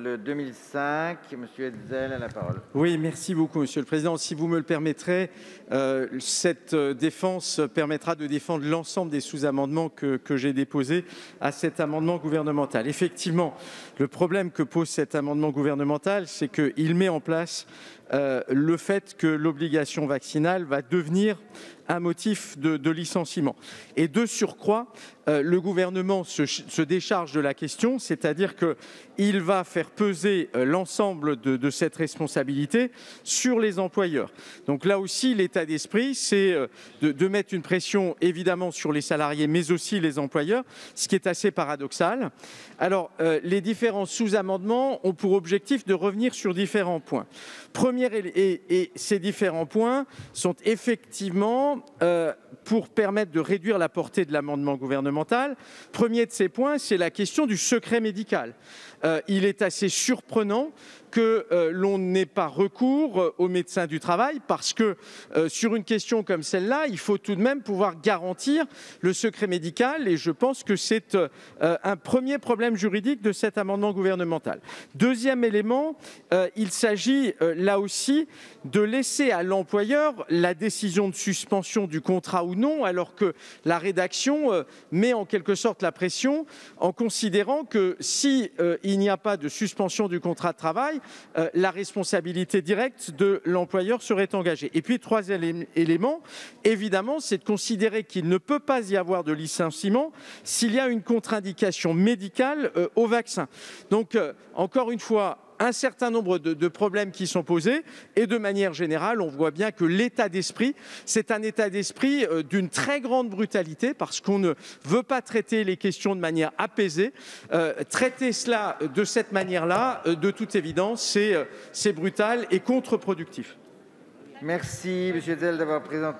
le 2005. Monsieur Hetzel a la parole. Oui, merci beaucoup, Monsieur le Président. Si vous me le permettrez, cette défense permettra de défendre l'ensemble des sous-amendements que j'ai déposés à cet amendement gouvernemental. Effectivement, le problème que pose cet amendement gouvernemental, c'est qu'il met en place le fait que l'obligation vaccinale va devenir un motif de licenciement. Et de surcroît, le gouvernement se décharge de la question, c'est-à-dire qu'il va faire peser l'ensemble de cette responsabilité sur les employeurs. Donc là aussi, l'état d'esprit, c'est de mettre une pression évidemment sur les salariés, mais aussi les employeurs, ce qui est assez paradoxal. Alors, les différents sous-amendements ont pour objectif de revenir sur différents points. Et ces différents points sont effectivement pour permettre de réduire la portée de l'amendement gouvernemental. Premier de ces points, c'est la question du secret médical. Il est assez surprenant que l'on n'ait pas recours aux médecins du travail parce que sur une question comme celle-là, il faut tout de même pouvoir garantir le secret médical et je pense que c'est un premier problème juridique de cet amendement gouvernemental. Deuxième élément, il s'agit là aussi de laisser à l'employeur la décision de suspension du contrat ou non, alors que la rédaction met en quelque sorte la pression en considérant que si il n'y a pas de suspension du contrat de travail, la responsabilité directe de l'employeur serait engagée. Et puis, troisième élément, évidemment, c'est de considérer qu'il ne peut pas y avoir de licenciement s'il y a une contre-indication médicale au vaccin. Donc, encore une fois, un certain nombre de problèmes qui sont posés et de manière générale, on voit bien que l'état d'esprit, c'est un état d'esprit d'une très grande brutalité parce qu'on ne veut pas traiter les questions de manière apaisée. Traiter cela de cette manière-là, de toute évidence, c'est brutal et contre-productif. Merci, M. Hetzel, d'avoir présenté